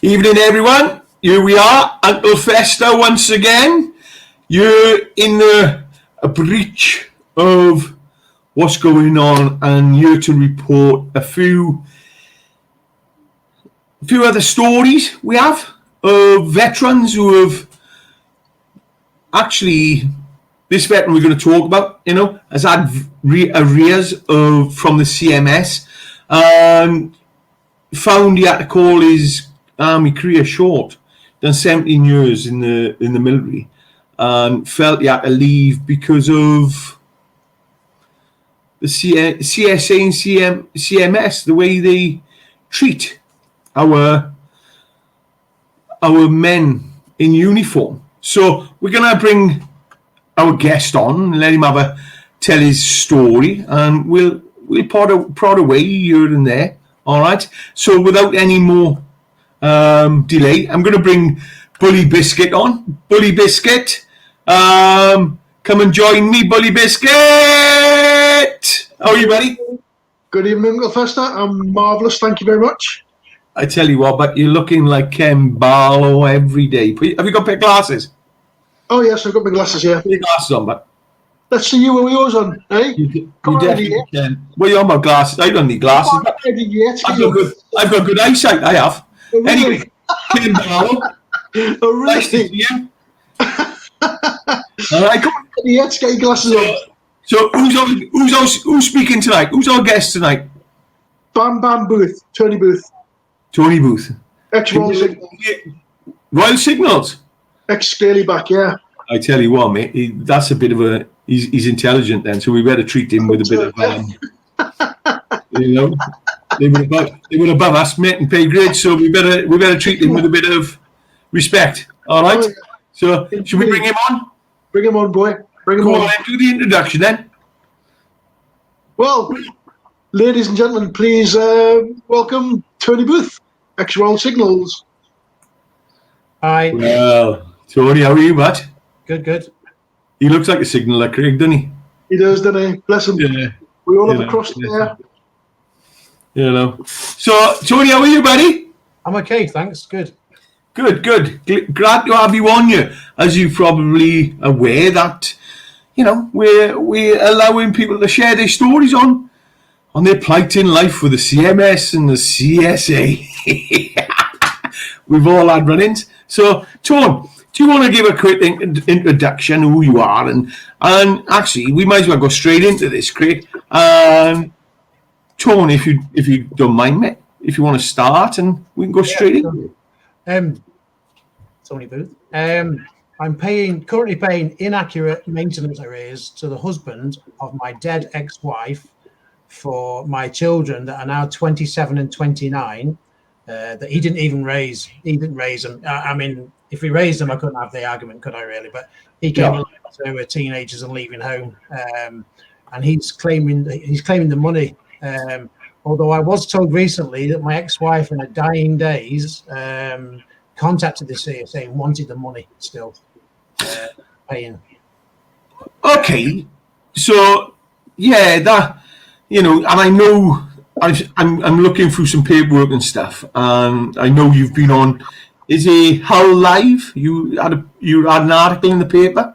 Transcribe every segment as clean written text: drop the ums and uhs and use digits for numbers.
Evening, everyone. Here we are, Uncle Fester once again. You're in a breach of what's going on, and here to report a few other stories we have of veterans who have actually. This veteran we're going to talk about, has had arrears from the CMS, and found he had to call his army career short. Done 17 years in the military, and felt he had to leave because of the CSA and CMS, the way they treat our men in uniform. So we're going to bring our guest on and let him tell his story, and we'll prod away here and there. All right. So without any more delay, I'm going to bring Bully Biscuit on. Bully Biscuit, come and join me, Bully Biscuit. How are you, buddy? Good evening, Uncle Fester. I'm marvellous, thank you very much. I tell you what, but you're looking like Ken Barlow every day. Have you got pair of glasses? Oh yes, I've got my glasses here. Put your glasses on, but let's see you with yours on, eh? You definitely can. What are you on about glasses? I don't need glasses. I've got good eyesight, I have. Oh, really? Anyway, Ken Barlow. Oh, really? Nice to see you. All right, come on. Let's get your glasses on. So who's speaking tonight? Who's our guest tonight? Bam Booth, Tony Booth. Tony Booth. Ex-Royal Signals. Royal Signals? Ex-Scaly back, yeah. I tell you what, mate, that's a bit of a... He's intelligent then, so we better treat him with a bit of... they were above us, mate, and pay grade, so we better treat him with a bit of respect, all right? So, should we bring him on? Bring him on, boy. Bring him on. Go on, do the introduction then. Well, ladies and gentlemen, please welcome Tony Booth, ex-Royal Signals. Hi. Well, Tony, how are you, mate? Good. He looks like a signaller, Craig, doesn't he? He does, doesn't he? Bless him. Yeah. We all have a cross there. So, Tony, how are you, buddy? I'm okay, thanks. Good. Good. Glad to have you on here. As you're probably aware that, we're allowing people to share their stories on their plight in life with the CMS and the CSA. We've all had run-ins. So, Tone, do you want to give a quick introduction of who you are? And actually, we might as well go straight into this, Craig. Tone, if you don't mind, mate, if you want to start, and we can go straight into it. Tony Booth. I'm currently paying inaccurate maintenance arrears to the husband of my dead ex-wife for my children that are now 27 and 29. That he didn't even raise. He didn't raise them. I mean, if he raised them, I couldn't have the argument, could I really? But he came along to were teenagers and leaving home, and he's claiming the money. Although I was told recently that my ex-wife, in her dying days, contacted the CSA and wanted the money still paying. Okay, so yeah, that and I know. I'm looking through some paperwork and stuff, and I know you've been on. Is it Hull Live? You had an article in the paper.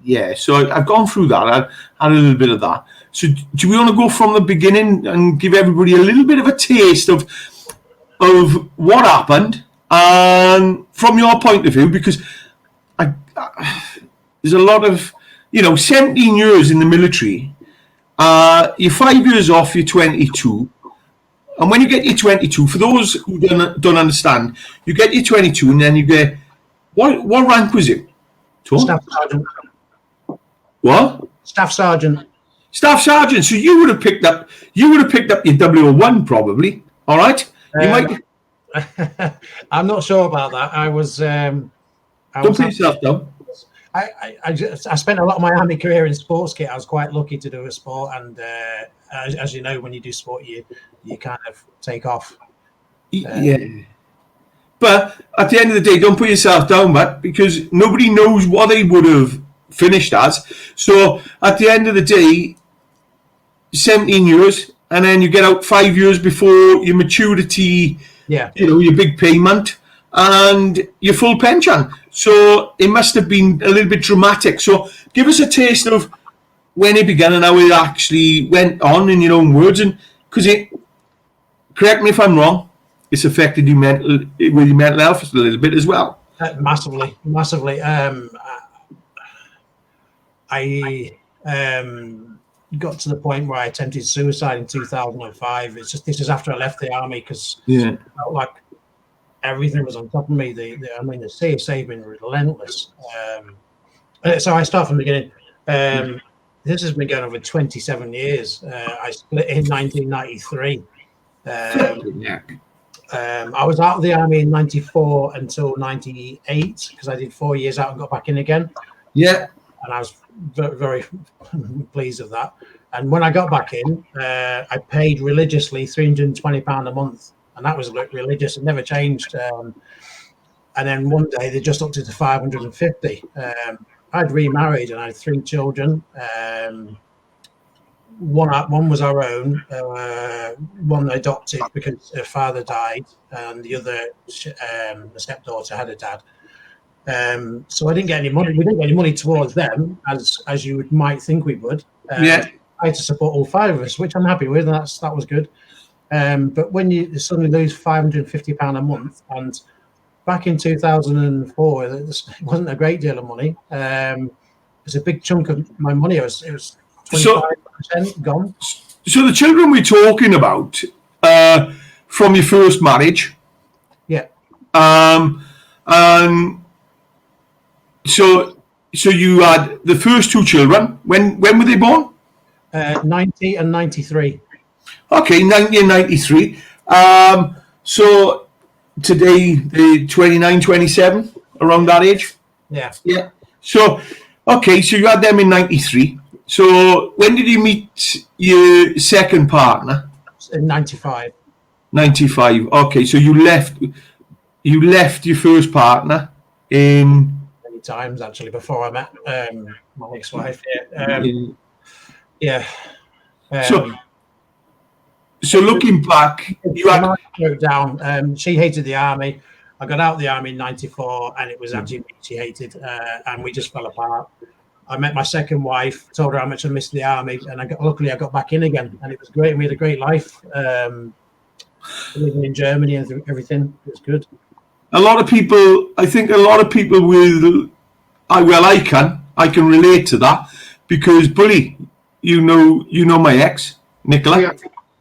Yeah. So I've gone through that. I had a little bit of that. So do we want to go from the beginning and give everybody a little bit of a taste of what happened, and from your point of view, because there's a lot of 17 years in the military. You're 5 years off, you're 22. And when you get your 22, for those who don't understand, you get your 22 and then you get, what rank was it? Staff Sergeant. What? Staff Sergeant. Staff Sergeant. So you would have picked up your 001 probably. All right? You might. I'm not sure about that. Don't put yourself down. I spent a lot of my army career in sports kit. I was quite lucky to do a sport, and as you know, when you do sport, you kind of take off. Yeah. But at the end of the day, don't put yourself down, Matt, because nobody knows what they would have finished as. So at the end of the day, 17 years, and then you get out 5 years before your maturity Yeah. Your big payment and your full pension. So it must have been a little bit dramatic. So give us a taste of when it began and how it actually went on in your own words. And because correct me if I'm wrong, it's affected you with your mental health a little bit as well. Massively. I got to the point where I attempted suicide in 2005. This is after I left the army because I felt like everything was on top of me. The CSA have been relentless. So I start from the beginning. This has been going on for 27 years. I split in 1993. I was out of the army in 94 until 98 because I did 4 years out and got back in again. Yeah. And I was very, very pleased with that. And when I got back in, I paid religiously £320 a month. And that was religious. It never changed. And then one day they just upped it to 550. I'd remarried and I had 3 children. One was our own, one adopted because her father died, and the other, the stepdaughter, had a dad. So I didn't get any money. We didn't get any money towards them, as you might think we would. I had to support all 5 of us, which I'm happy with, and that was good. But when you suddenly lose £550 a month, and back in 2004, it wasn't a great deal of money. It was a big chunk of my money. It was 25% gone. So the children we're talking about from your first marriage. Yeah. And so you had the first 2 children. When were they born? 90 and 93. Okay, 90 and 93. So today, the 29, 27, around that age? Yeah. Yeah. So, okay, so you had them in 93. So when did you meet your second partner? In 95. 95. Okay, so you left your first partner in... Many times, actually, before I met my ex-wife. So looking back, you had... Broke down. She hated the army. I got out of the army in 94, and it was actually me she hated, and we just fell apart. I met my second wife, told her how much I missed the army, and luckily I got back in again, and it was great. We had a great life, living in Germany and everything. It was good. I think a lot of people will... I can relate to that, because, Bully, you know my ex, Nicola.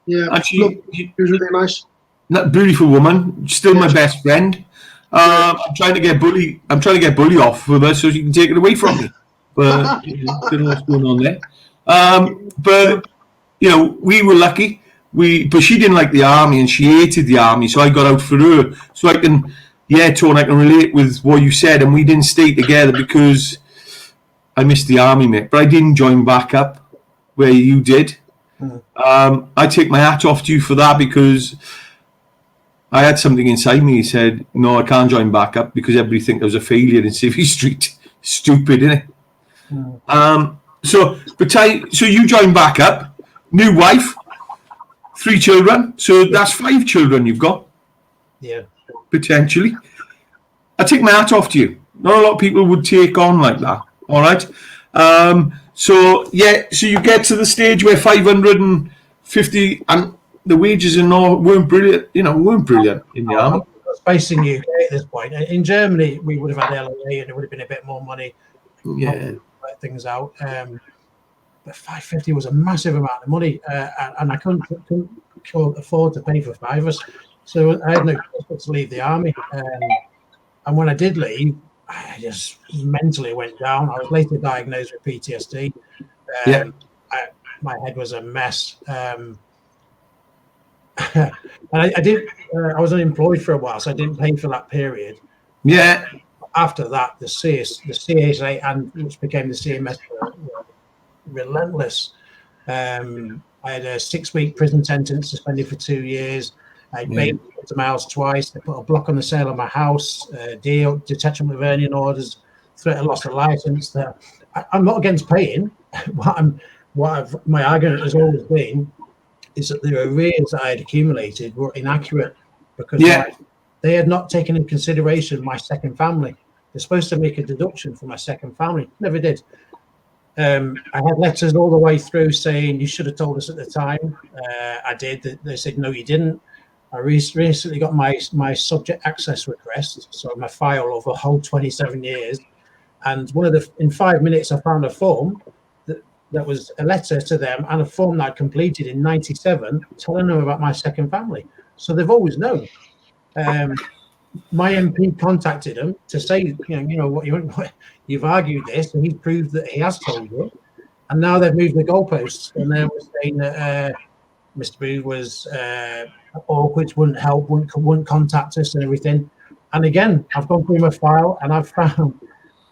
Yeah. And she was really nice. That beautiful woman, still my best friend. I'm trying to get Bully off with her so she can take it away from me. But don't know what's going on there. But we were lucky. But she didn't like the army and she hated the army, so I got out for her. So I can relate with what you said, and we didn't stay together because I missed the army, mate. But I didn't join back up where you did. I take my hat off to you for that, because I had something inside me. He said, "No, I can't join back up because everybody think I was a failure in Civvy Street." Stupid, isn't it? So you joined back up, new wife, 3 children. So that's 5 children you've got. Yeah. Potentially. I take my hat off to you. Not a lot of people would take on like that. All right. So you get to the stage where 550 and the wages weren't brilliant. Weren't brilliant in the army. Based in UK at this point. In Germany, we would have had LA, and it would have been a bit more money. Yeah. Let things out. But 550 was a massive amount of money, and I couldn't afford to pay for 5 of us. So I had no choice to leave the army. And when I did leave, I just mentally went down. I was later diagnosed with PTSD. My head was a mess. And I was unemployed for a while, so I didn't pay for that period. Yeah. After that, the CSA, and which became the CMS, were relentless. I had a 6-week prison sentence, suspended for 2 years. I paid to my house twice. They put a block on the sale of my house, deal, detachment of earning orders, threat of loss of license. I'm not against paying. My argument has always been is that the arrears that I had accumulated were inaccurate. because they had not taken into consideration my second family. They're supposed to make a deduction for my second family. Never did. I had letters all the way through saying you should have told us at the time. I did. They said no, you didn't. I recently got my subject access request, so my file over a whole 27 years. And in 5 minutes, I found a form that was a letter to them and a form that I completed in '97, telling them about my second family. So they've always known. My MP contacted them to say, what you've argued this, and he's proved that he has told you. And now they've moved the goalposts, and they're saying that Mr. Booth was awkward, wouldn't help, wouldn't contact us, and everything. And again, I've gone through my file and I've found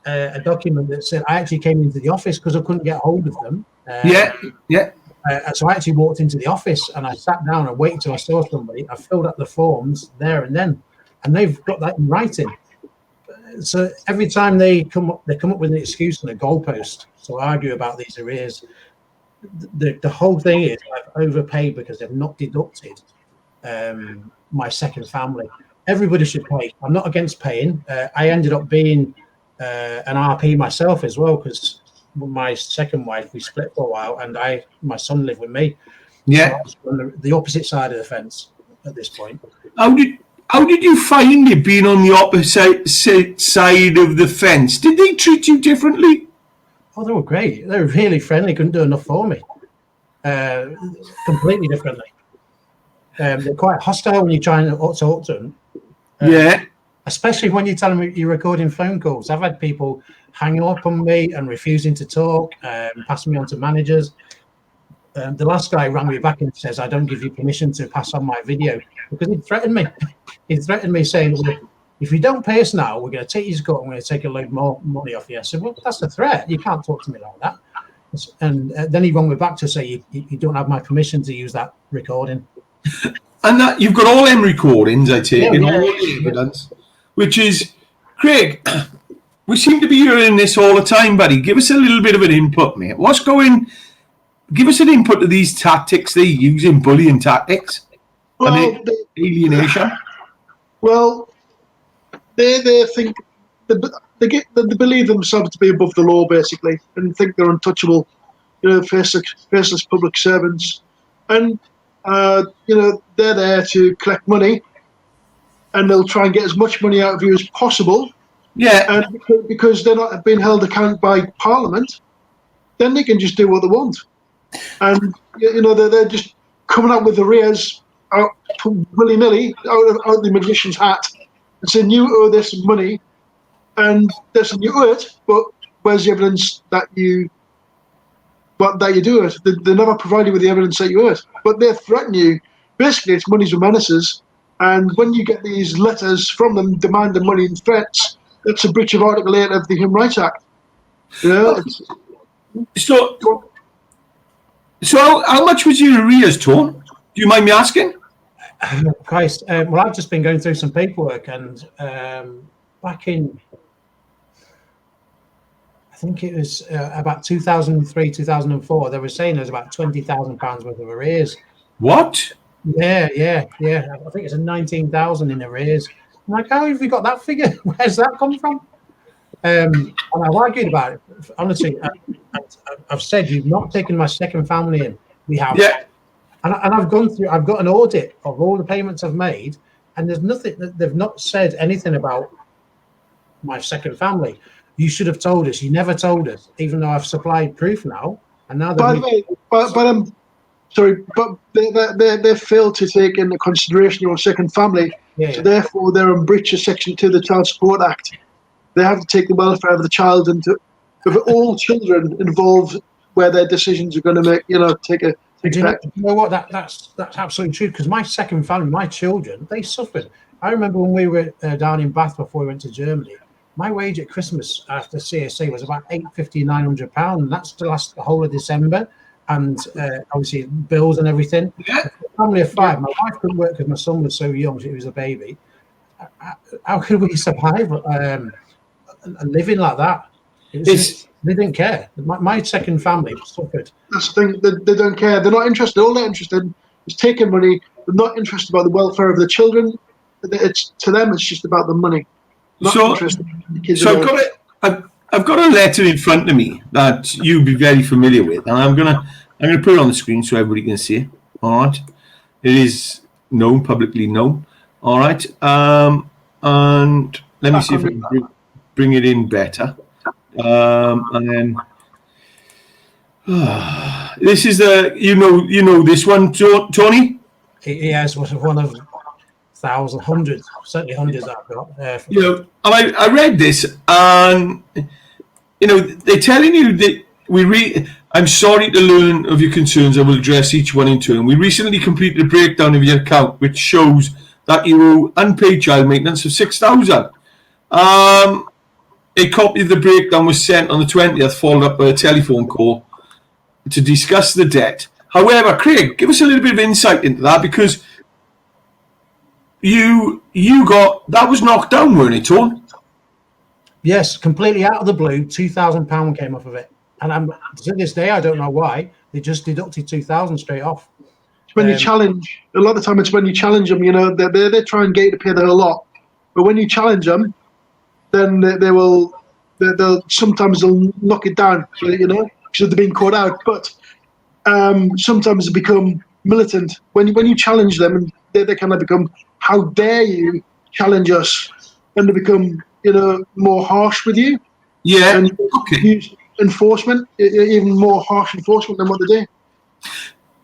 a document that said I actually came into the office because I couldn't get hold of them. So I actually walked into the office and I sat down and waited till I saw somebody. I filled out the forms there and then, and they've got that in writing. So every time they come up with an excuse and a goalpost to argue about these arrears. The whole thing is I've overpaid because they've not deducted my second family. Everybody should pay. I'm not against paying. I ended up being an RP myself as well, because my second wife, we split for a while, and my son lived with me. Yeah. So I was on the opposite side of the fence at this point. How did you find it being on the opposite side of the fence? Did they treat you differently? Oh, they were great. They were really friendly. Couldn't do enough for me. Completely differently. They're quite hostile when you're trying to talk to them. Yeah. Especially when you tell them you're recording phone calls. I've had people hanging up on me and refusing to talk, passing me on to managers. The last guy rang me back and says, I don't give you permission to pass on my video, because he threatened me. He threatened me saying, well, if you don't pay us now, we're going to take you to court and we're going to take a load more money off you. I said, well, that's a threat. You can't talk to me like that. And then he rang me back to say, you don't have my permission to use that recording. And that you've got all them recordings, I take it, all the evidence, which is, Craig, we seem to be hearing this all the time, buddy. Give us a little bit of an input, mate. Give us an input to these tactics they're using, bullying tactics, and alienation. Well, they think they believe themselves to be above the law, basically, and think they're untouchable, faceless public servants, and they're there to collect money, and they'll try and get as much money out of you as possible. Yeah. And because they're not being held account by Parliament, then they can just do what they want, and they're just coming up with arrears out willy-nilly out of the magician's hat and saying you owe this money, and they're saying you owe it, but where's the evidence that you do it? They never provide you with the evidence that you owe it, but they threaten you. Basically, it's monies and menaces, and when you get these letters from them demanding money and threats, that's a breach of Article 8 of the Human Rights Act. So how much was your arrears, Tom? Do you mind me asking? Christ, well, I've just been going through some paperwork, and back in, I think it was about 2003, 2004, they were saying there's about £20,000 worth of arrears. What? Yeah. I think it's 19,000 in arrears. I'm like, how have you got that figure? Where's that come from? And I've argued about it. Honestly, I've said you've not taken my second family in. We have. Yeah. And I've got an audit of all the payments I've made, and there's nothing, they've not said anything about my second family. You should have told us. You never told us, even though I've supplied proof now. And now by the way, but they failed to take into consideration your second family. So therefore, they're in breach of Section 2 of the Child Support Act. They have to take the welfare of the child into all children involved, where their decisions are going to take effect. You know what? That's absolutely true. Because my second family, my children, they suffered. I remember when we were down in Bath before we went to Germany. My wage at Christmas after CSA was about £850, £900, and that's to last the whole of December, and obviously bills and everything. Yeah. Family of five. My wife couldn't work because my son was so young; she was a baby. How could we survive living like that? They didn't care. My second family suffered. That's the thing. They don't care. They're not interested. All they're interested in is taking money. They're not interested about the welfare of the children it's to them. It's just about the money. Not interested in the kids. So I've got a letter in front of me that you'll be very familiar with, and I'm gonna put it on the screen so everybody can see it. All right, it is known, publicly known. All right, and let me see if I can bring it in better. And then this is the you know this one, Tony. Yes, was one of thousands, hundreds, certainly hundreds I've got. And I read this, and they're telling you that I'm sorry to learn of your concerns. I will address each one in turn. We recently completed a breakdown of your account, which shows that you owe unpaid child maintenance of $6,000. A copy of the breakdown was sent on the 20th, followed up by a telephone call to discuss the debt. However, Craig, give us a little bit of insight into that, because you got that was knocked down, weren't it, Tone? Yes, completely out of the blue, £2,000 came off of it, and to this day I don't know why. They just deducted $2,000 straight off. When you challenge, a lot of the time it's when you challenge them. They try and get you to pay the whole lot, but when you challenge them, then they'll sometimes they'll knock it down, because they've been caught out. But sometimes they become militant when you challenge them, and they kind of become, how dare you challenge us, and they become more harsh with you. Yeah. And use enforcement, even more harsh enforcement than what they do.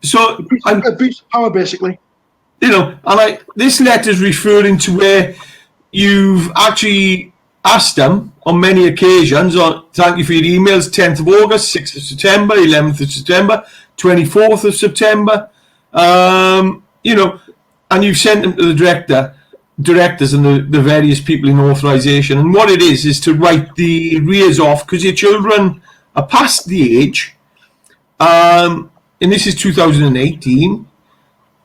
So abuse of power, basically. And this letter is referring to where you've actually asked them on many occasions. Thank you for your emails. 10th of August, 6th of September, 11th of September, 24th of September. And you've sent them to the directors and the various people in authorization. And what it is to write the arrears off, because your children are past the age. And this is 2018.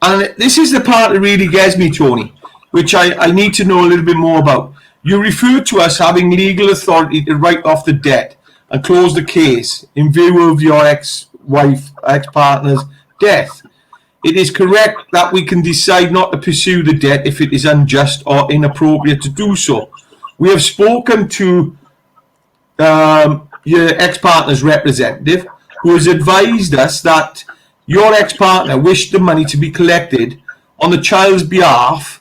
And this is the part that really gets me, Tony, which I need to know a little bit more about. You refer to us having legal authority to write off the debt and close the case in view of your ex-partner's death. It is correct that we can decide not to pursue the debt if it is unjust or inappropriate to do so. We have spoken to your ex-partner's representative, who has advised us that your ex-partner wished the money to be collected on the child's behalf,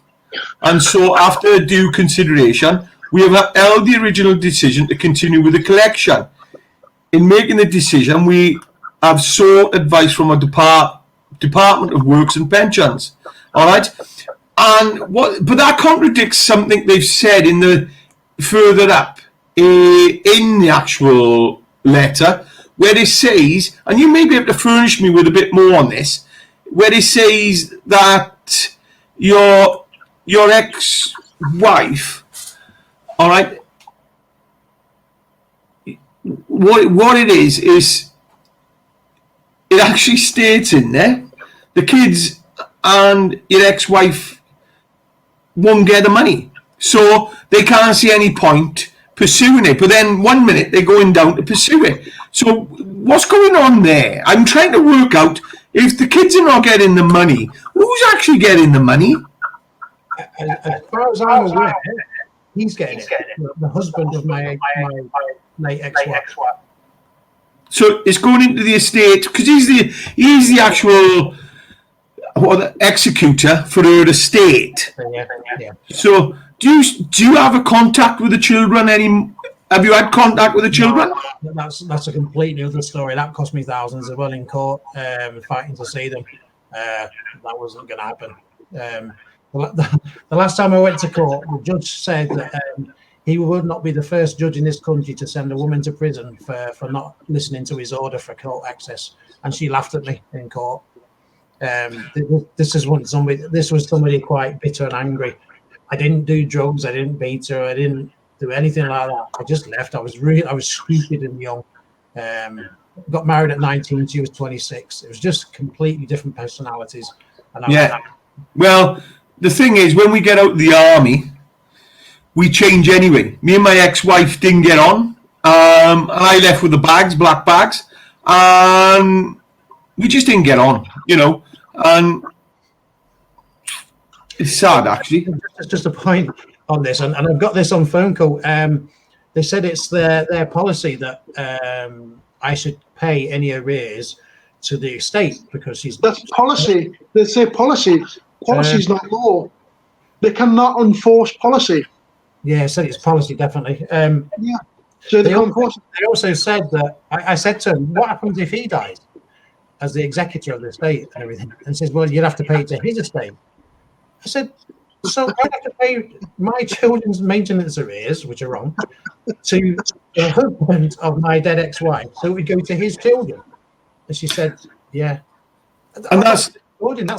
and so after due consideration, we have upheld the original decision to continue with the collection. In making the decision, we have sought advice from a Department of Works and Pensions. All right, but that contradicts something they've said in the further up in the actual letter, where it says, and you may be able to furnish me with a bit more on this, where it says that your ex-wife, all right, what it is it actually states in there, the kids and your ex-wife won't get the money, so they can't see any point pursuing it. But then 1 minute they're going down to pursue it. So what's going on there? I'm trying to work out, if the kids are not getting the money, who's actually getting the money? As far as I'm aware, he's getting it. The husband of my late ex-wife. So it's going into the estate, because he's the actual executor for her estate. Yeah. So do you have a contact with the children? Have you had contact with the children? That's a completely other story. That cost me thousands as well in court, fighting to see them. That wasn't going to happen. The last time I went to court, the judge said that he would not be the first judge in this country to send a woman to prison for not listening to his order for court access, and she laughed at me in court. This was somebody quite bitter and angry. I didn't do drugs. I didn't beat her. I didn't do anything like that. I just left. I was stupid and young. Got married at 19. She was 26. It was just completely different personalities. And Well, the thing is, when we get out of the army, we change anyway. Me and my ex-wife didn't get on. And I left with the black bags, and we just didn't get on, And It's sad, actually. Just a point on this, and I've got this on phone call. They said it's their policy that I should pay any arrears to the estate because That's policy. They say policy. Policy is not law. They cannot enforce policy. Yeah, I said it's policy, definitely. Yeah. So they also said that I said to him, what happens if he dies as the executor of the estate and everything? And says, well, you'd have to pay it to his estate. I said, so I have to pay my children's maintenance arrears, which are wrong, to the husband of my dead ex-wife, so it would go to his children. And she said, yeah. And that's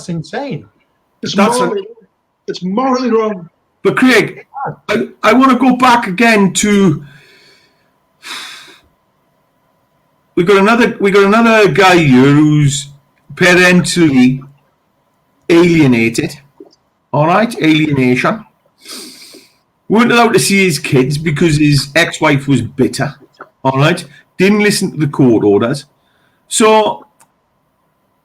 insane. It's morally wrong. But Craig, I want to go back again to we got another guy here who's parentally alienated. All right, alienation. Weren't allowed to see his kids because his ex-wife was bitter. All right, didn't listen to the court orders. So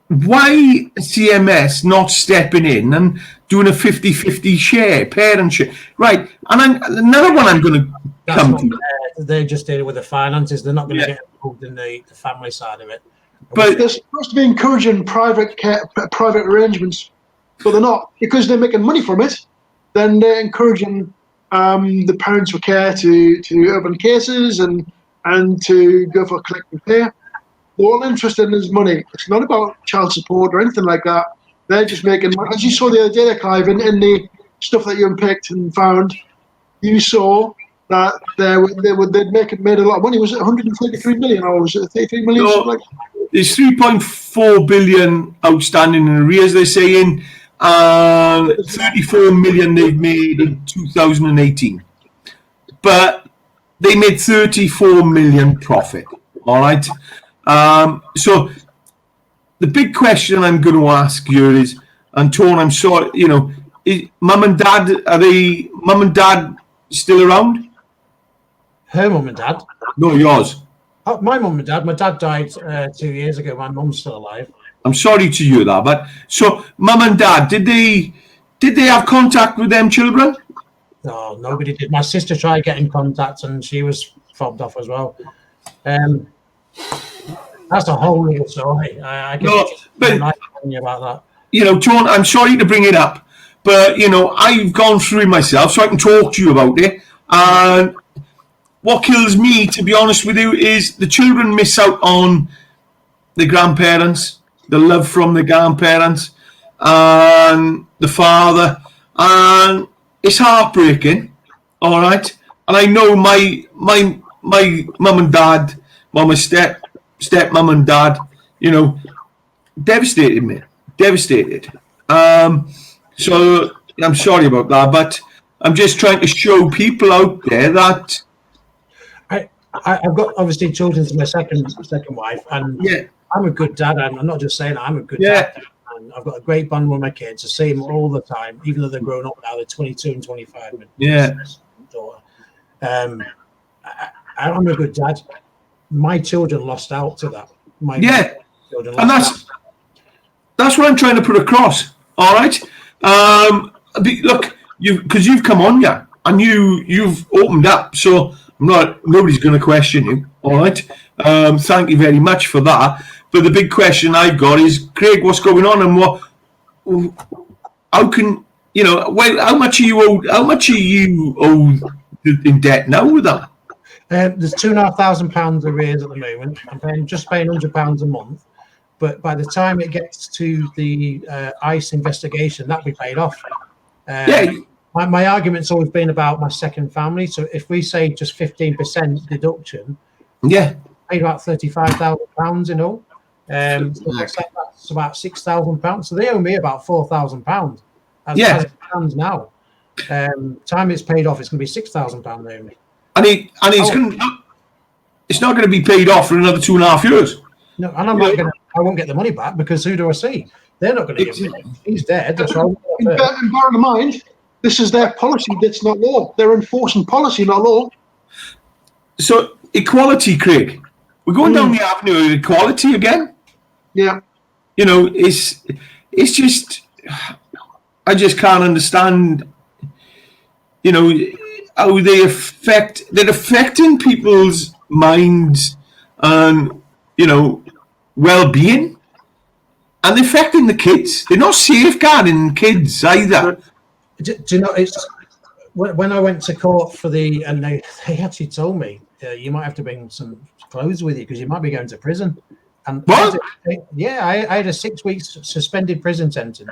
why CMS not stepping in and doing a 50-50 share, parent share? Right, and another one I'm going to come to. They're just dealing with the finances. They're not going to get involved in the family side of it. But they're supposed to be encouraging private arrangements, but they're not, because they're making money from it. Then they're encouraging the parents for care to open cases and to go for collect and pay. They're all interested in is money. It's not about child support or anything like that. They're just making money. As you saw the other day, Clive, in the stuff that you unpicked and found, you saw that they'd made a lot of money. Was it 133 million or was it 33 million? No, there's 3.4 billion outstanding in arrears, they're saying, and 34 million they've made in 2018. But they made 34 million profit. All right. So the big question I'm going to ask you is, and Tone, I'm sorry, mum and dad still around? Her mum and dad? No, yours. Oh, my mum and dad. My dad died 2 years ago. My mum's still alive. I'm sorry to hear that, but so mum and dad, did they have contact with them children? No, nobody did. My sister tried getting contact and she was fobbed off as well. That's a whole little story. I can't you about that. John, I'm sorry to bring it up, but I've gone through it myself, so I can talk to you about it. And what kills me, to be honest with you, is the children miss out on the grandparents, the love from the grandparents, and the father, and it's heartbreaking. All right, and I know my mum and dad, my step mum and dad, devastated me, devastated. So I'm sorry about that, but I'm just trying to show people out there that I've got obviously children to my second wife, and I'm a good dad. I'm not just saying I'm a good dad. And I've got a great bond with my kids. I see them all the time, even though they're grown up now. They're 22 and 25. Daughter. I'm a good dad. My children lost out to that. And that's what I'm trying to put across. All right. Look, because you've come on, and you've opened up, so nobody's going to question you. All right. Thank you very much for that. But the big question I've got is, Craig, what's going on, and how can how much are you owed? How much are you owed in debt now with that? There's £2,500 arrears at the moment. I'm paying £100 a month, but by the time it gets to the ICE investigation, that'll be paid off. My argument's always been about my second family. So if we say just 15% deduction, paid about £35,000 in all. So that's about £6,000. So they owe me about £4,000. As it stands now. Time it's paid off, it's going to be £6,000 they owe me. And it's not going to be paid off for another 2.5 years. No, and I won't get the money back, because who do I see? They're not going to give me. He's dead. That's right. And bear in mind, this is their policy. That's not law. They're enforcing policy, not law. So equality, Craig. We're going down the avenue of equality again. Yeah. It's just. I just can't understand, how they're affecting people's minds and, well-being. And they're affecting the kids. They're not safeguarding kids either. Do you know, it's when I went to court and they actually told me, you might have to bring some clothes with you because you might be going to prison. And what? I had a 6 weeks suspended prison sentence,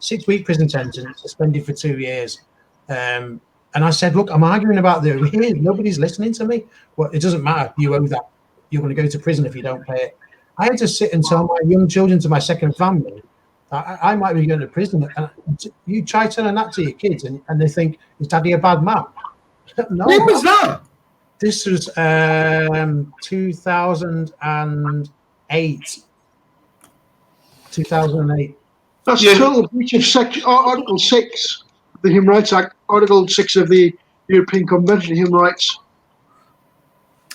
6-week prison sentence, suspended for 2 years. And I said, look, I'm arguing about the arrears. Nobody's listening to me. Well, it doesn't matter. You owe that. You're going to go to prison if you don't pay it. I had to sit and tell my young children, to my second family, I might be going to prison. And you try telling that to your kids, and they think, is Daddy a bad man? No. When was that? This was 2008. 2008. That's a total breach of Article 6 of the Human Rights Act, Article 6 of the European Convention of Human Rights.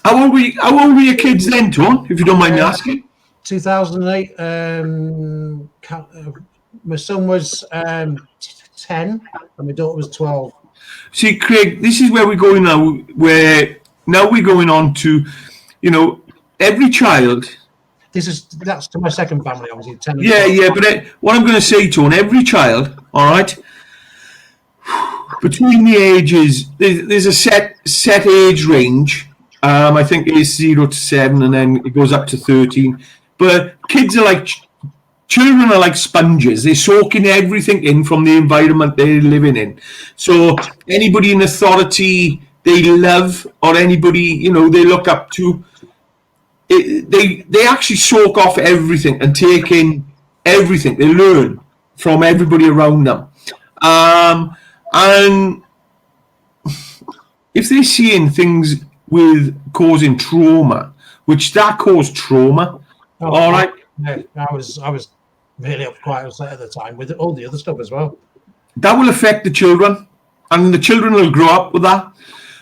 How old were your kids then, Tom, if you don't mind me asking? 2008. My son was 10 and my daughter was 12. See, Craig, this is where we're going now, where now we're going on to, every child. That's to my second family, obviously. 10 and 12. But what I'm going to say, Tone, every child, all right, between the ages, there's a set age range. I think it's 0 to 7, and then it goes up to 13. But kids are children are like sponges. They're soaking everything in from the environment they're living in. So anybody in authority they love, or anybody they look up to, they actually soak off everything and take in everything. They learn from everybody around them. And if they're seeing things with causing trauma, which that caused trauma, all right. I was really quite upset at the time with all the other stuff as well. That will affect the children, and the children will grow up with that.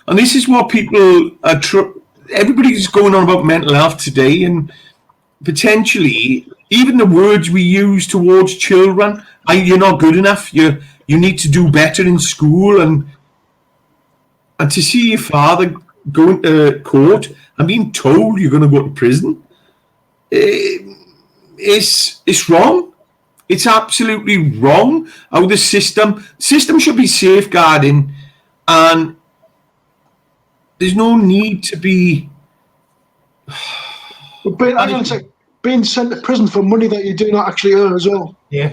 And this is what people are. Everybody's going on about mental health today, and potentially even the words we use towards children. You're not good enough. You need to do better in school, and to see your father going to court and being told you're going to go to prison, it's wrong. It's absolutely wrong. How the system should be safeguarding, and there's no need to be. Being sent to prison for money that you do not actually earn as well. Yeah.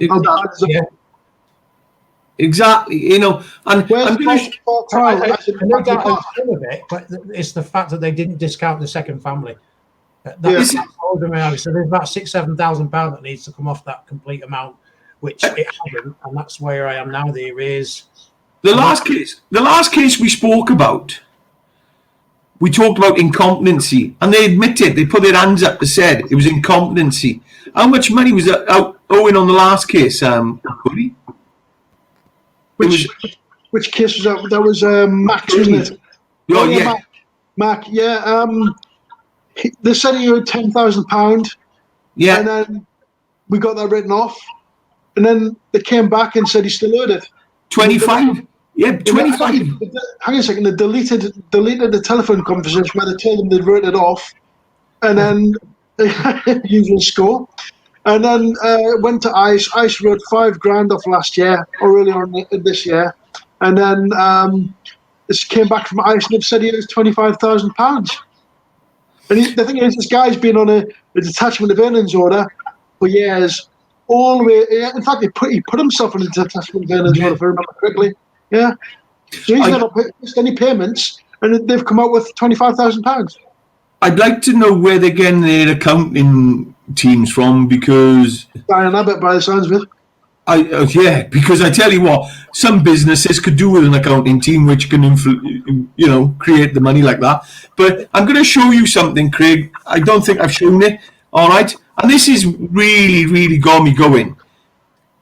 Exactly. And I'm going to. No doubt some of it, but it's the fact that they didn't discount the second family. That's so there's about £6,000-7,000 that needs to come off that complete amount, which it hasn't, and that's where I am now. The arrears. The last case we spoke about, we talked about incompetency, and they admitted, they put their hands up, they said it was incompetency. How much money was owing on the last case, buddy? Which case was that? That was Max, wasn't it? Oh, yeah. Mac, yeah. They said he owed £10,000. Yeah. And then we got that written off. And then they came back and said he still owed it. 25. Yeah, 25. Hang on a second. They deleted the telephone conversation where they told them they'd written it off. And then usual score. And then went to ICE. ICE wrote $5,000 off last year, or earlier on this year. And then this came back from ICE and they've said he owes £25,000. And the thing is, this guy's been on a detachment of earnings order for years, all the way. In fact, he put himself on a detachment of earnings order, if I remember correctly. Yeah. So he's never missed any payments, and they've come out with £25,000. I'd like to know where they're getting their accounting teams from, because Diane Abbott, by the sounds of it. Because I tell you what, some businesses could do with an accounting team which can, create the money like that. But I'm going to show you something, Craig. I don't think I've shown it. All right, and this is really, really got me going.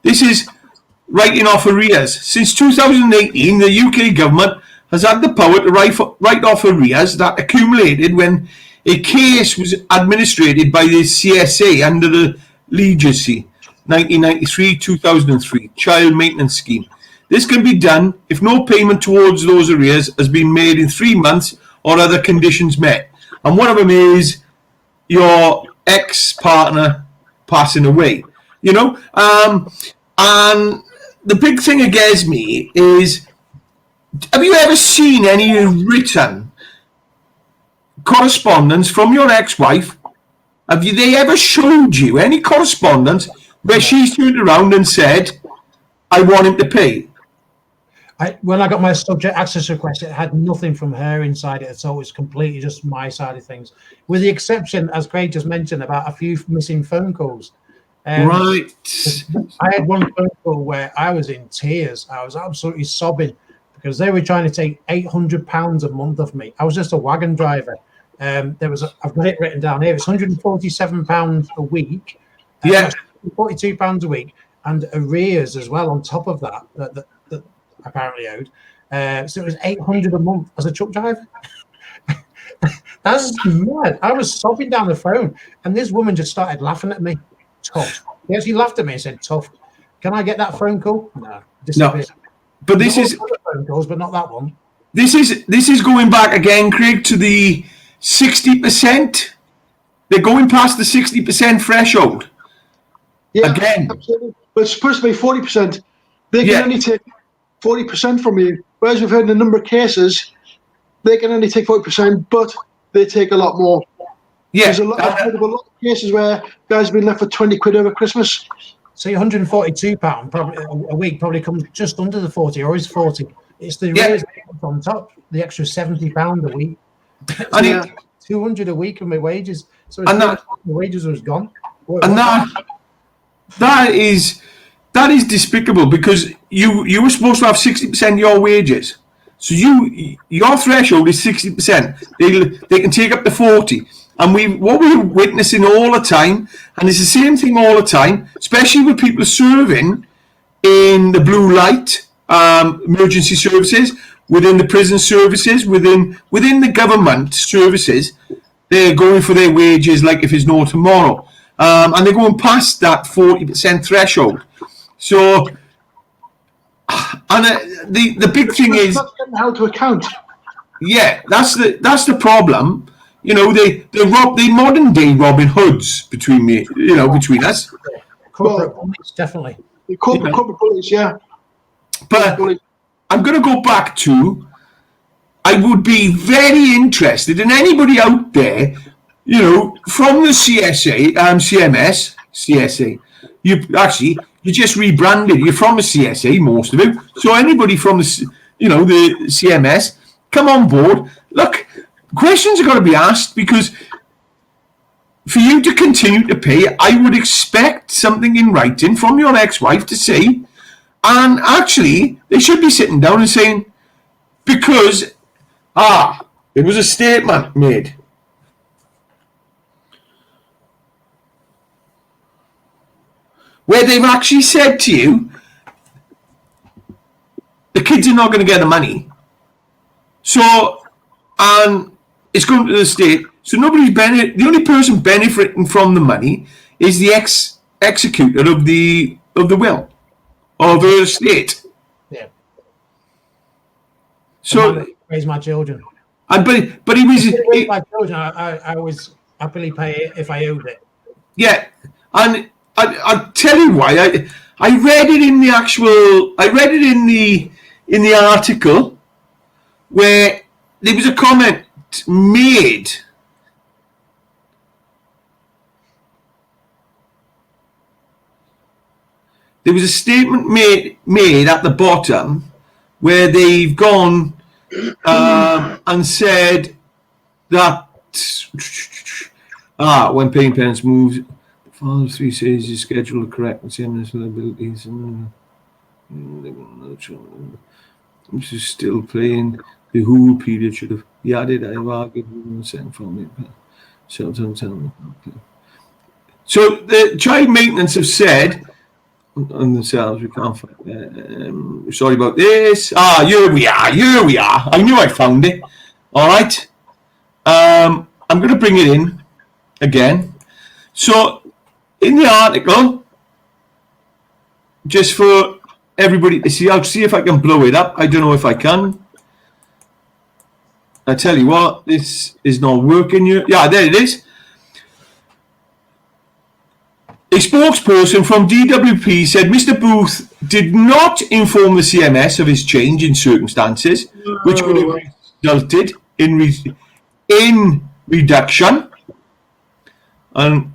This is writing off arrears. Since 2018, the UK government has had the power to write off arrears that accumulated when a case was administered by the CSA under the legacy. 1993, 2003, Child Maintenance Scheme. This can be done if no payment towards those arrears has been made in 3 months or other conditions met. And one of them is your ex-partner passing away. And the big thing against me is, have you ever seen any written correspondence from your ex-wife? They ever showed you any correspondence where she's turned around and said, I want him to pay? When I got my subject access request, it had nothing from her inside it, so it's completely just my side of things, with the exception, as Craig just mentioned, about a few missing phone calls. Right. I had one phone call where I was in tears. I was absolutely sobbing because they were trying to take £800 a month of me. I was just a wagon driver. I've got it written down here. It's £147 a week. Yeah. £42 a week, and arrears as well on top of that apparently owed. So it was £800 a month as a truck driver. That's mad. I was sobbing down the phone, and this woman just started laughing at me. Tough. She actually laughed at me and said, "Tough. Can I get that phone call?" No. But this is phone calls, but not that one. This is going back again, Craig, to the 60%. They're going past the 60% threshold. Yeah, again. Absolutely. But it's supposed to be 40%. They can only take 40% from you. Whereas we've heard in a number of cases, they can only take 40%, but they take a lot more. Yeah. I've heard of a lot of cases where guys have been left for 20 quid over Christmas. So £142 probably a week probably comes just under the 40, or is 40. It's the arrears on top, the extra £70 a week. And 200 a week of my wages. So the wages was gone. And that is despicable, because you were supposed to have 60% of your wages. So your threshold is 60%. They can take up to 40. And what we're witnessing all the time, and it's the same thing all the time, especially with people serving in the blue light emergency services, within the prison services, within the government services, they're going for their wages like if it's no tomorrow. And they're going past that 40% threshold. So, and the big thing is, that's getting held to account. Yeah, that's the problem. They modern day Robin Hoods between us. Corporate police, definitely. The corporate police, yeah. But I'm going to go back to, I would be very interested in anybody out there, from the CSA, CMS, CSA. You just rebranded. You're from the CSA, most of it. So anybody from the CMS, come on board. Look, questions are going to be asked, because for you to continue to pay, I would expect something in writing from your ex-wife to say, and actually, they should be sitting down and saying, because, there was a statement made. Where they've actually said to you, the kids are not going to get the money. So, and it's going to the state. So the only person benefiting from the money is the executor of the will of her estate. Yeah. So raise my children. But he was. My children, I was happily pay it if I owed it. Yeah, and I'll tell you why. I read it in the actual. I read it in the article where there was a comment made. There was a statement made at the bottom where they've gone and said that when paying parents moves, the father's 3 says his schedule to correct the CMS liabilities. This is still playing. The whole period should have added. I've argued with the second family. So the child maintenance have said on themselves, we can't find. Sorry about this. Here we are. I knew I found it. All right. I'm going to bring it in again. So in the article, just for everybody to see. I'll see if I can blow it up. I don't know if I can. I tell you what, this is not working here. Yeah, there it is. A spokesperson from DWP said Mr. Booth did not inform the CMS of his change in circumstances, which would have resulted in reduction, and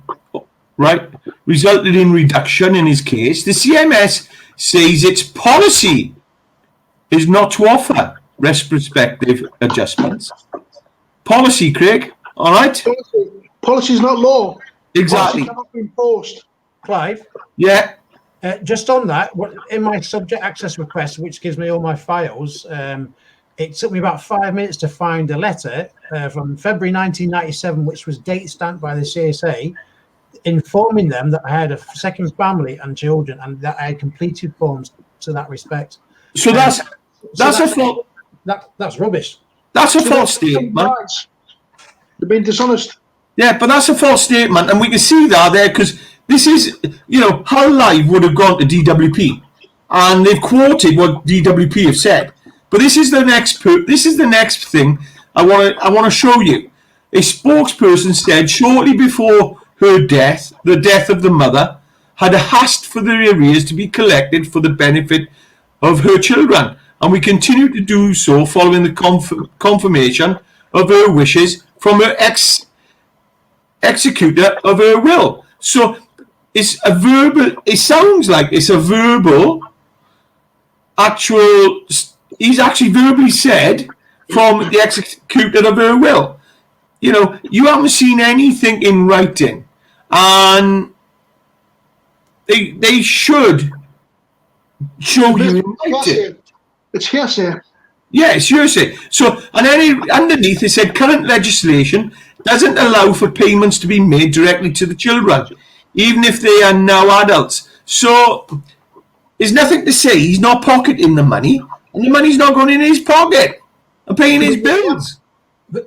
resulted in reduction in his case. The CMS says its policy is not to offer retrospective adjustments. Policy, Craig. All right. Policy is not law. Exactly. Policy cannot be enforced. Clive? Yeah. Just on that, in my subject access request, which gives me all my files, it took me about 5 minutes to find a letter from February 1997, which was date stamped by the CSA, informing them that I had a second family and children, and that I had completed forms to that respect. So that's rubbish. That's a false statement. They're being dishonest. Yeah, but that's a false statement, and we can see that there because this is, Hull Live would have gone to DWP, and they've quoted what DWP have said. But this is the next. This is the next thing I want to show you. A spokesperson said shortly before her death, the death of the mother, had asked for the arrears to be collected for the benefit of her children, and we continue to do so following the confirmation of her wishes from her executor of her will. So it's a verbal. It sounds like it's a verbal. He's actually verbally said from the executor of her will. You haven't seen anything in writing, and they should show you in writing. It's hearsay. Yeah, it's hearsay. So, and then underneath it said current legislation doesn't allow for payments to be made directly to the children, even if they are now adults. So there's nothing to say he's not pocketing the money, and the money's not going in his pocket and paying his bills.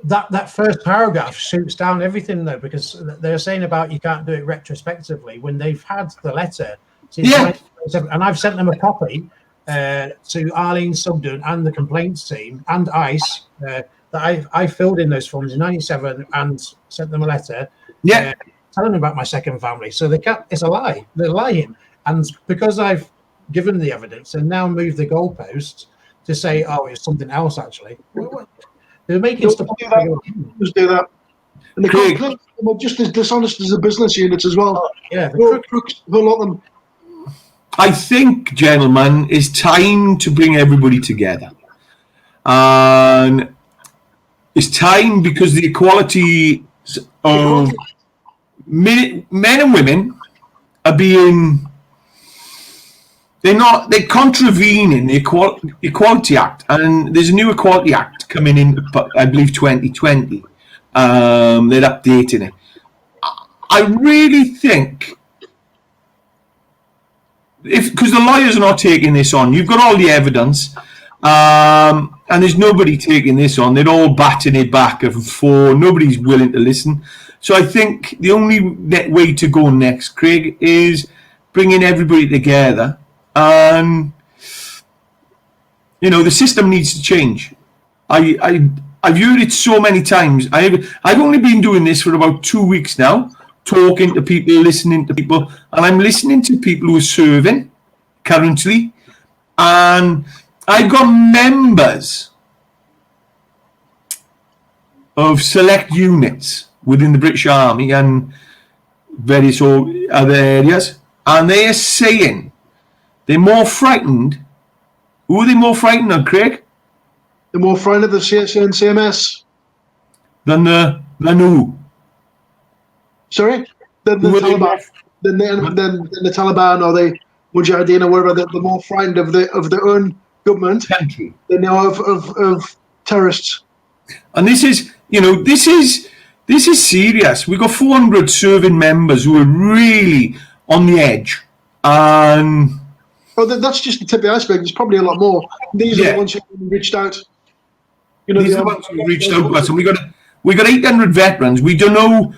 That first paragraph shoots down everything, though, because they're saying about you can't do it retrospectively when they've had the letter since 1997, and I've sent them a copy to Arlene Sugden and the complaints team and ICE that I filled in those forms in 97 and sent them a letter telling them about my second family. So they can't, it's a lie. They're lying. And because I've given the evidence and now moved the goalpost to say, oh, it's something else actually. They're making stuff up. Just do that. And the complaints are just as dishonest as the business units as well. Yeah, crooks, a lot of them. I think, gentlemen, it's time to bring everybody together. And it's time because the equality of men and women are being... They're contravening the Equality Act, and there's a new Equality Act coming in, I believe, 2020. They're updating it. I really think, because the lawyers are not taking this on, you've got all the evidence, and there's nobody taking this on. They're all batting it back and forth. Nobody's willing to listen. So I think the only way to go next, Craig, is bringing everybody together. And the system needs to change. I've heard it so many times. I've only been doing this for about 2 weeks now, talking to people, listening to people, and I'm listening to people who are serving currently, and I've got members of select units within the British Army and various other areas, and they are saying they're more frightened. Who are they more frightened of, Craig? They're more frightened of the CSA and CMS. Than who? Sorry? Than the Taliban. Than the Taliban or the Mujahideen or whatever. They're more frightened of their own government Country. than they are of terrorists. And this is serious. We've got 400 serving members who are really on the edge. And that's just the tip of the iceberg. There's probably a lot more. These are the ones who reached out. These are the ones who reached out to us, and we got 800 veterans. We don't know,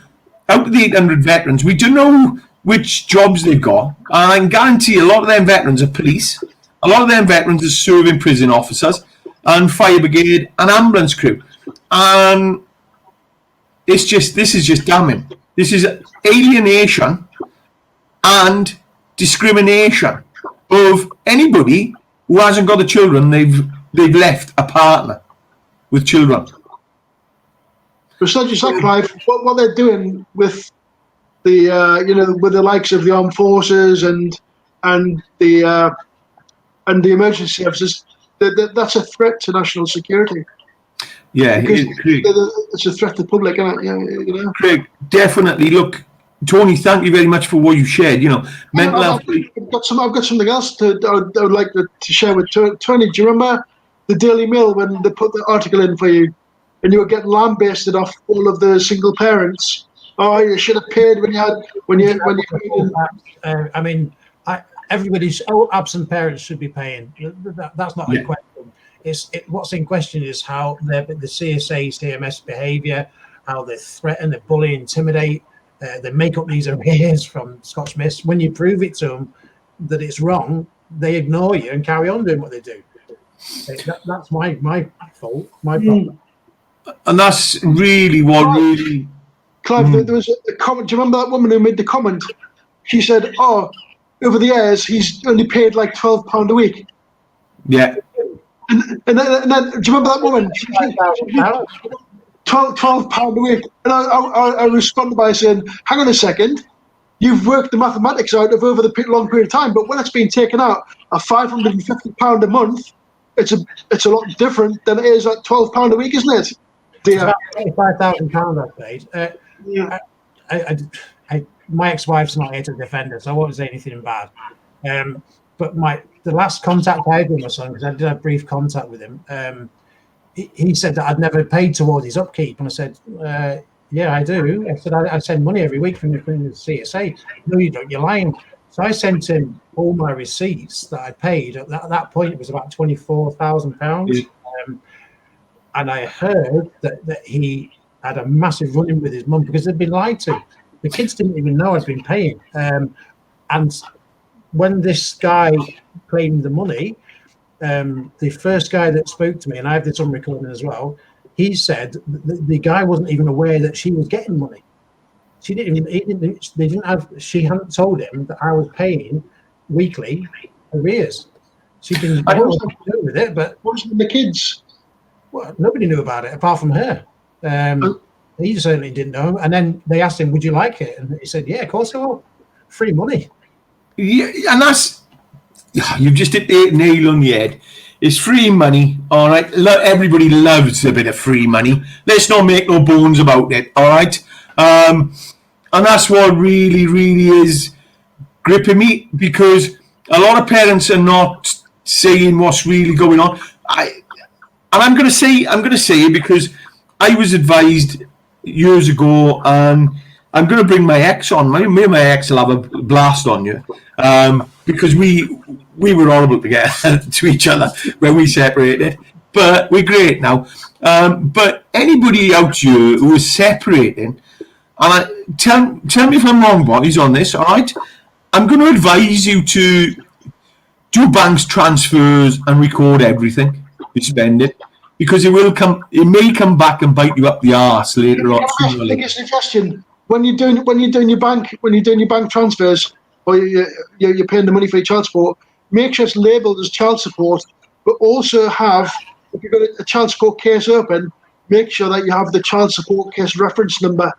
out of the 800 veterans, we don't know which jobs they've got. And I can guarantee a lot of them veterans are police, a lot of them veterans are serving prison officers and fire brigade and ambulance crew. And this is just damning. This is alienation and discrimination of anybody who hasn't got the children they've left a partner with children. It's not just that, Clive. What they're doing with the with the likes of the armed forces and the emergency services, that's a threat to national security. Yeah, it's a threat to the public, isn't it? You know? Craig, definitely. Look, Tony, thank you very much for what you shared. Mental health. I've got something else I would like to share with Tony. Do you remember the Daily Mail when they put the article in for you, and you were getting lambasted off all of the single parents? Oh, you should have paid when you. I mean, all absent parents should be paying. That's not in question. What's in question is how the CSA, CMS behaviour, how they threaten, they bully, intimidate. They make up these arrears from Scotch Miss. When you prove it to them that it's wrong, they ignore you and carry on doing what they do. That's my fault, my problem. And that's really what really... Clive, there was a comment. Do you remember that woman who made the comment? She said, "Oh, over the years, he's only paid like £12 a week." Yeah. And then, do you remember that woman? £12 a week. And I responded by saying, "Hang on a second. You've worked the mathematics out of over the long period of time, but when it's been taken out at £550 a month, it's a lot different than it is at £12 a week, isn't it?" It's about £25,000 I paid. Yeah. My ex-wife's not here to defend her, so I won't say anything bad. But the last contact I had with my son, because I did have brief contact with him, he said that I'd never paid towards his upkeep, and I said, "Yeah, I do." I said, "I send money every week from the CSA." "No, you don't. You're lying." So I sent him all my receipts that I paid. At that point, it was about £24,000. And I heard that he had a massive run-in with his mum because they'd been lied to. The kids didn't even know I'd been paying. And when this guy claimed the money, the first guy that spoke to me, and I have this on recording as well, he said the guy wasn't even aware that she was getting money. She hadn't told him that I was paying weekly arrears. She'd been doing with it, but what's with the kids? Well, nobody knew about it apart from her. He certainly didn't know. And then they asked him, "Would you like it?" And he said, "Yeah, of course I will. Free money." Yeah, and you've just hit the nail on the head. It's free money, all right? Everybody loves a bit of free money. Let's not make no bones about it, all right? And that's what really, really is gripping me, because a lot of parents are not saying what's really going on. And I'm going to say it because I was advised years ago, and I'm going to bring my ex on. Me and my ex will have a blast on you, because we were horrible together to each other when we separated, but we're great now. But anybody out here who is separating, and tell me if I'm wrong, boys, on this, all right? I'm going to advise you to do bank transfers and record everything you spend it, because it may come back and bite you up the arse later on. I think it's a suggestion. When you're doing your bank transfers, or you're paying the money for your child support, make sure it's labelled as child support, but also have, if you've got a child support case open, make sure that you have the child support case reference number.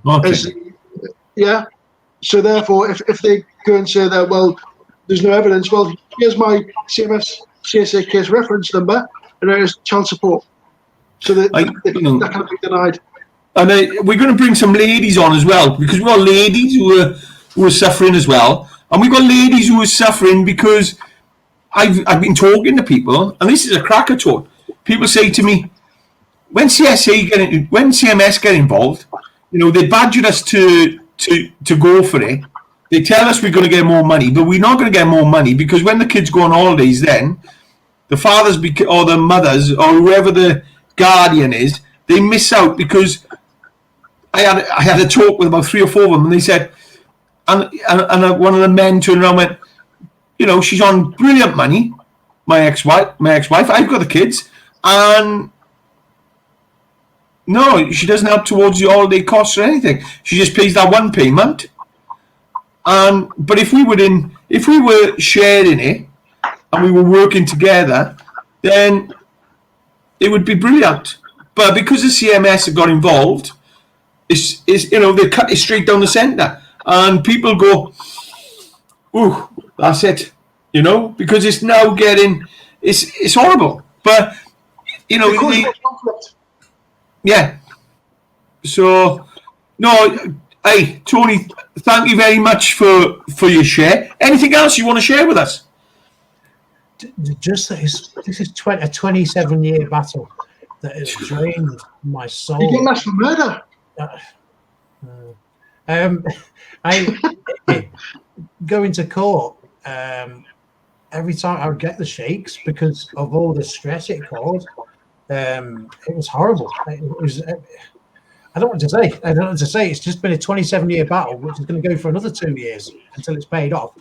Okay. So therefore, if they go and say that, well, there's no evidence, well, here's my CMS CSA case reference number, and there's child support. So that can't be denied. And we're going to bring some ladies on as well, because we've got ladies who are suffering as well, and we've got ladies who are suffering because I've been talking to people, and this is a cracker talk. People say to me, when CMS get involved, they badger us to go for it. They tell us we're going to get more money, but we're not going to get more money, because when the kids go on holidays, then the fathers or the mothers or whoever the guardian is, they miss out. Because I had a talk with about 3 or 4 of them, and they said, and one of the men turned around and went, you know, she's on brilliant money, my ex-wife, I've got the kids, and no, she doesn't help towards the holiday costs or anything. She just pays that one payment. But if we were sharing it and we were working together, then it would be brilliant. But because the CMS have got involved, it's you know, they cut it straight down the centre, and people go, "Ooh, that's it," you know, because it's now getting it's horrible. But you know, yeah. So no, hey Tony, thank you very much for your share. Anything else you want to share with us? Just that this is a 27-year battle that has drained my soul. You get less for murder. I go into court every time I would get the shakes because of all the stress it caused. It was horrible. It was. I don't want to say. It's just been a 27-year battle, which is going to go for another 2 years until it's paid off.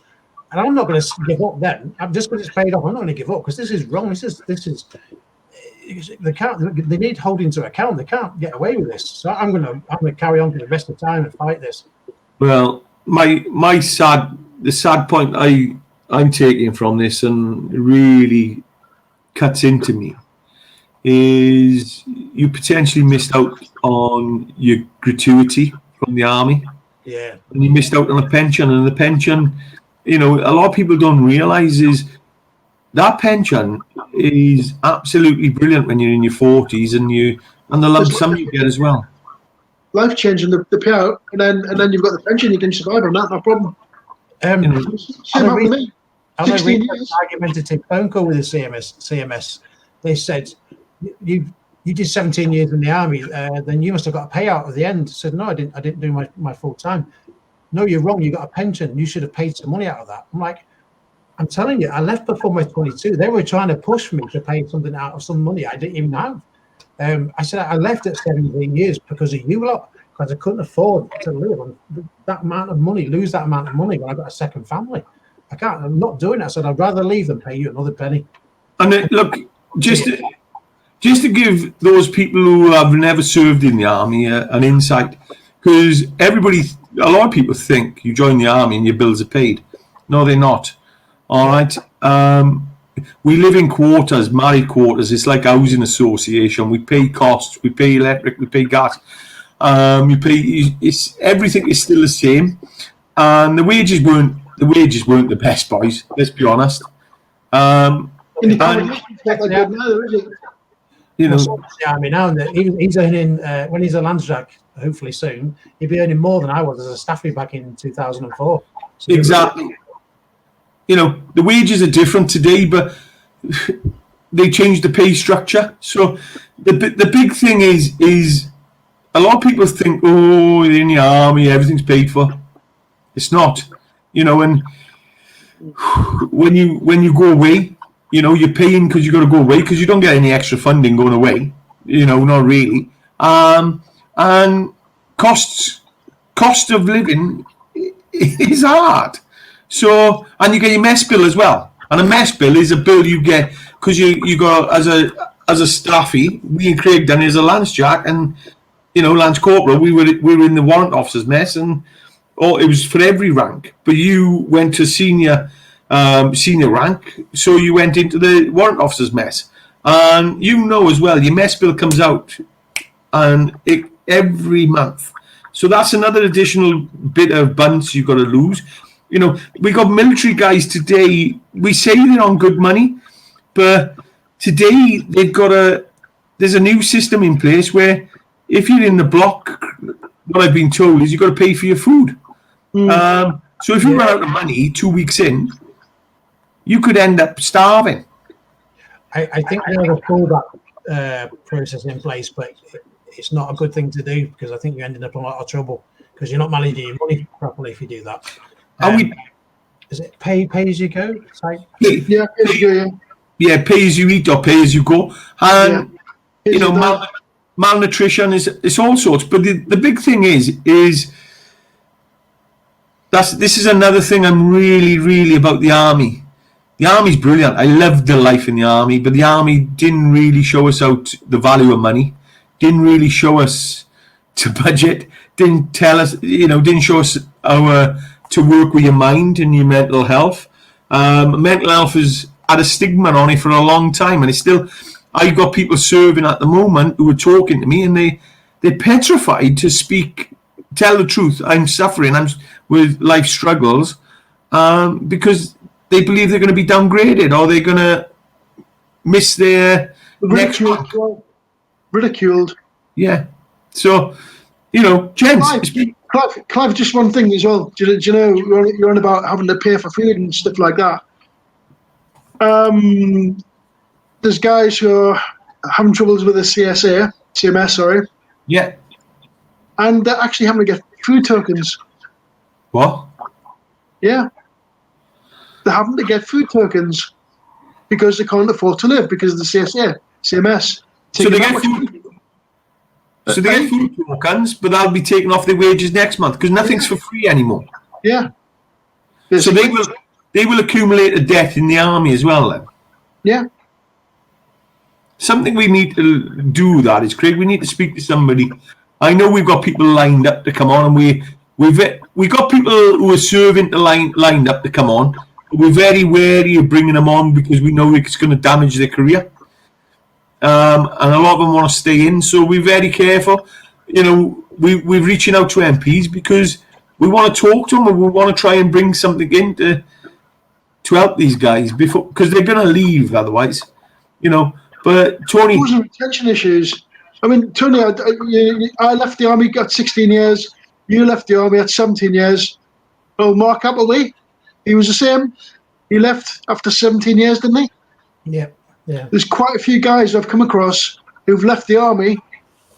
And I'm not going to give up then. I'm just because it's paid off. I'm not going to give up because this is wrong. This is. They need holding to account. They can't get away with this. So I'm going to carry on for the rest of the time and fight this. Well, the sad point I'm taking from this and really cuts into me is you potentially missed out on your gratuity from the army. Yeah. And you missed out on a pension, and the pension, you know, a lot of people don't realise is that pension is absolutely brilliant when you're in your 40s and the lump sum you get as well. Life changing the payout, and then you've got the pension. You can survive on that, no problem. Same happened to me. 16 years. Argumentative phone call with the CMS. They said, you did 17 years in the army, then you must have got a payout at the end. I said, no, I didn't do my full time. No, you're wrong. You got a pension. You should have paid some money out of that. I'm like, I'm telling you, I left before my 22. They were trying to push me to pay something out of some money I didn't even have. I said I left at 17 years because of you lot, because I couldn't afford to live on that amount of money, lose that amount of money when I got a second family. I'm not doing that. I said I'd rather leave than pay you another penny. And look, just to give those people who have never served in the army an insight, because a lot of people think you join the army and your bills are paid. No, they're not. All right. We live in quarters, married quarters. It's like a housing association. We pay costs, we pay electric, we pay gas. Everything is still the same, and the wages weren't the best, boys. Let's be honest. You know, the army now, he's earning when he's a Landsjack, hopefully soon, he'll be earning more than I was as a staffy back in 2004. So exactly. You know, the wages are different today, but they changed the pay structure. So the big thing is a lot of people think, oh, in the army, everything's paid for. It's not. You know, and when you go away, you know, you're paying because you got to go away because you don't get any extra funding going away. You know, not really. And cost of living is hard. So, and you get your mess bill as well. And a mess bill is a bill you get because you got as a staffy. Me and Craig done it as a Lance Jack, and you know, Lance Corporal. We were in the warrant officers mess, and it was for every rank. But you went to senior rank, so you went into the warrant officers mess. And you know as well, your mess bill comes out, and every month. So that's another additional bit of bunts you've got to lose. You know, we got military guys today. We say they're on good money, but today there's a new system in place where if you're in the block, what I've been told is you've got to pay for your food. So if you run out of money 2 weeks in, you could end up starving. I think they have a pullback process in place, but it's not a good thing to do because I think you're ending up in a lot of trouble because you're not managing your money properly if you do that. Is it pay as you go? Yeah, pay as you go. Yeah, pay as you eat or pay as you go. And you know, malnutrition is all sorts. But the big thing is this is another thing I'm really about the army. The army's brilliant. I loved the life in the army, but the army didn't really show us out the value of money. Didn't really show us to budget. Didn't tell us, didn't show us how to work with your mind and your mental health. Mental health has had a stigma on it for a long time, and it's still. I've got people serving at the moment who are talking to me, and they're petrified to speak, tell the truth. I'm suffering. I'm with life struggles, because they believe they're going to be downgraded or they're going to miss their next one. Ridiculed. Yeah. So, gents. Clive, just one thing as well. Do you know you're on about having to pay for food and stuff like that? There's guys who are having troubles with the CMS, sorry. Yeah. And they're actually having to get food tokens. What? Yeah. They're having to get food tokens because they can't afford to live because of the CMS. So they get food tokens, but that'll be taken off their wages next month because nothing's for free anymore. Yeah. So they will accumulate a debt in the army as well then. Yeah. Something we need to do that is, Craig, we need to speak to somebody. I know we've got people lined up to come on, and we've got people who are serving lined up to come on. We're very wary of bringing them on because we know it's going to damage their career. And a lot of them want to stay in, so we're very careful. We're reaching out to MPs because we want to talk to them and we want to try and bring something in to help these guys because they're going to leave otherwise. But Tony, those are retention issues. I mean, Tony, I left the army at 16 years. You left the army at 17 years. Oh, Mark Appleby, he was the same. He left after 17 years, didn't he? Yeah. Yeah. There's quite a few guys I've come across who've left the army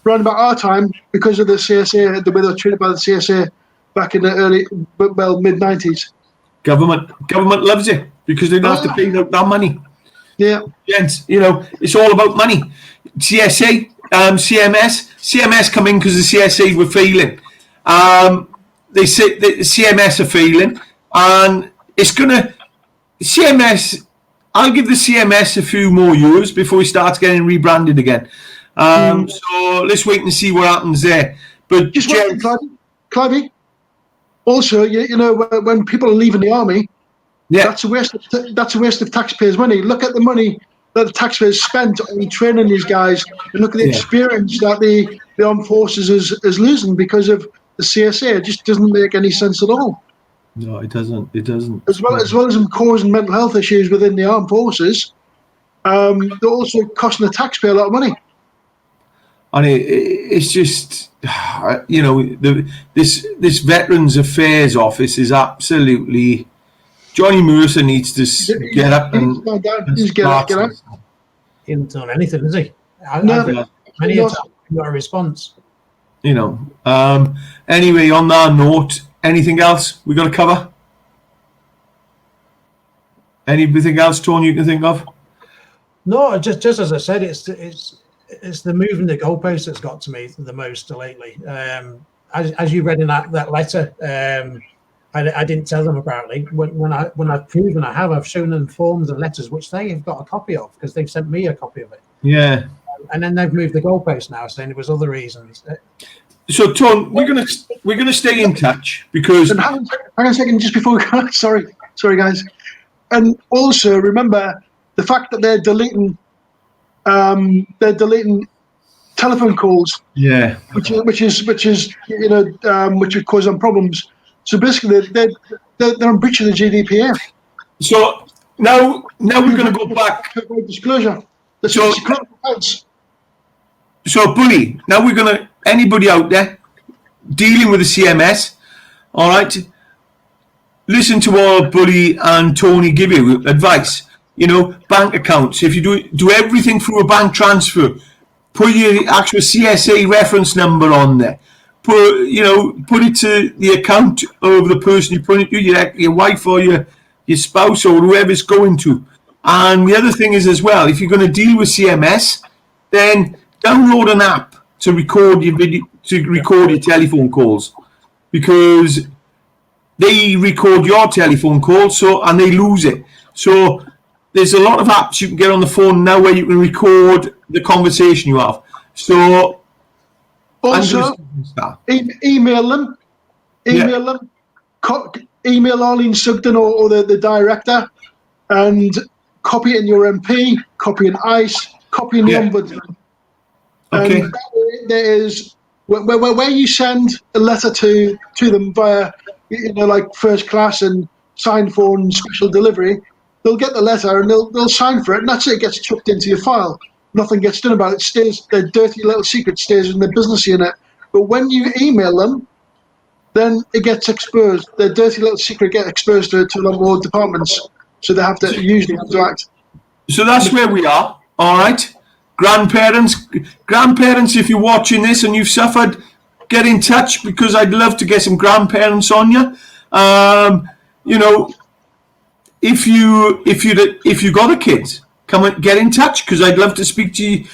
around about our time because of the CSA, the way they were treated by the CSA back in the mid-90s. Government loves it because they don't have to pay that money. Yeah. Gents, it's all about money. CSA, CMS come in because the CSA were failing. They say the CMS are failing, and it's gonna CMS. I'll give the CMS a few more years before he starts getting rebranded again. So let's wait and see what happens there. But just Clivey. Also, when people are leaving the army, that's a waste of taxpayers' money. Look at the money that the taxpayers spent on training these guys, and look at the experience that the armed forces is losing because of the CSA. It just doesn't make any sense at all. No, it doesn't. It doesn't. As well as them causing mental health issues within the armed forces, they're also costing the taxpayer a lot of money. And it's just, this Veterans Affairs office is absolutely. Johnny Mercer needs to get up and get up. He hasn't done anything, has he? No. Many a time, not a response. Anyway, on that note, anything else we got to cover? Anything else, Tony, you can think of? No, just as I said, it's the moving the goalpost that's got to me the most lately. As you read in that letter, I didn't tell them apparently. When I've proven I've shown them forms and letters which they have got a copy of because they've sent me a copy of it. Yeah. And then they've moved the goalpost now, saying it was other reasons. So, Tom, we're gonna stay in touch because. And hang on a second, just before we go. Sorry, guys. And also remember the fact that they're deleting telephone calls. Yeah. Which would cause them problems. So basically, they're in breach of the GDPR. So now we're going to go back. Disclosure. So, Bully, now we're going to, anybody out there dealing with the CMS, all right, listen to what Bully and Tony give you advice. Bank accounts. If you do everything through a bank transfer, put your actual CSA reference number on there. Put it to the account of the person you put it to, your wife or your spouse or whoever it's going to. And the other thing is as well, if you're going to deal with CMS, then download an app to record your video, to record your telephone calls, because they record your telephone call, and they lose it. So there's a lot of apps you can get on the phone now where you can record the conversation you have. So also email them. Email Arlene Sugden or the director, and copy it in your MP, copy in ICE, copy in the ombudsman. Okay. And there is where you send a letter to them via, like first class and signed for and special delivery, they'll get the letter and they'll sign for it, and that's it. It gets chucked into your file. Nothing gets done about it. Stays, their dirty little secret stays in their business unit. But when you email them, then it gets exposed. Their dirty little secret gets exposed to a lot more departments, so they usually have to act. So that's where we are. All right. Grandparents, if you're watching this and you've suffered, get in touch, because I'd love to get some grandparents on you. If you got a kid, come and get in touch, because I'd love to speak to you.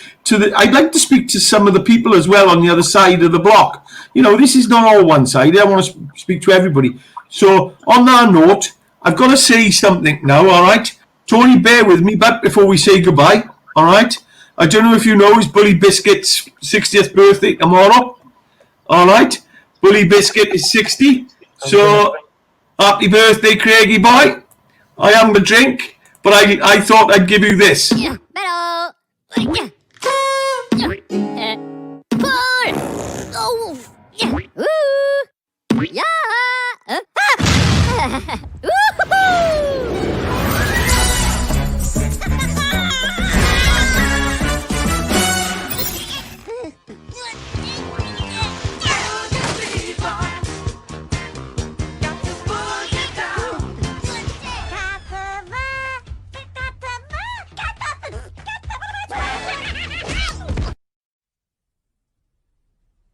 I'd like to speak to some of the people as well on the other side of the block. This is not all one side. I want to speak to everybody. So on that note, I've got to say something now. All right, Tony, bear with me, but before we say goodbye, all right. I don't know if you know, it's Bully Biscuit's 60th birthday tomorrow. All right. Bully Biscuit is 60. So, happy birthday, Craigie boy. I am the drink, but I thought I'd give you this. Yeah,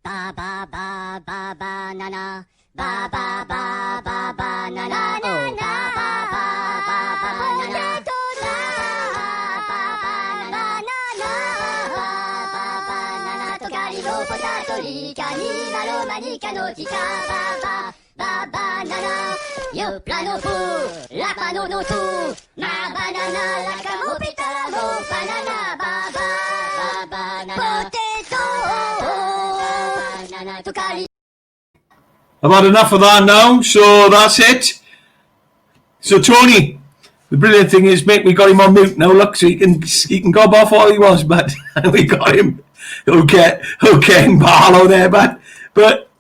ba ba ba ba banana, ba ba ba ba banana, oh ba ba ba ba banana, ba banana, tocari lo potato, rica ni malo manica notica, ba banana, io plano fu, la pano no tu, ma banana, la camopita, mo banana, ba banana, potato. I've had enough of that now, so that's it. So Tony, the brilliant thing is, mate, we got him on mute now. Look, so he can gob off all he wants, but we got him. Okay, Barlow there, but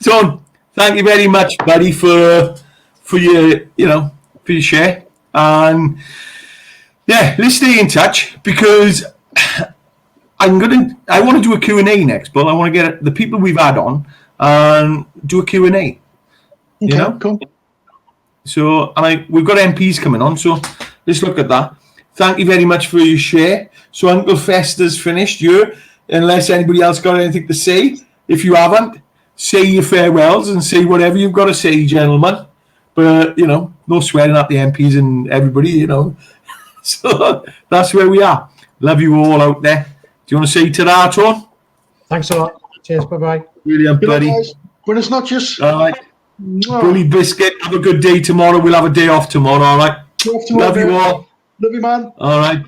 Tony, thank you very much, buddy, for your for your share, and yeah, let's stay in touch, because I want to do a Q&A next, but I want to get the people we've had on and do a Q&A. Okay, cool. So, we've got MPs coming on, so let's look at that. Thank you very much for your share. So Uncle Fester's finished here, unless anybody else got anything to say. If you haven't, say your farewells and say whatever you've got to say, gentlemen. But, no swearing at the MPs and everybody, So that's where we are. Love you all out there. Do you want to say ta-da, Tone? Thanks a lot. Cheers. Bye-bye. Brilliant, buddy. When it's not just... All right. Bully Biscuit, have a good day tomorrow. We'll have a day off tomorrow, all right? Love you all. Love you, man. All right.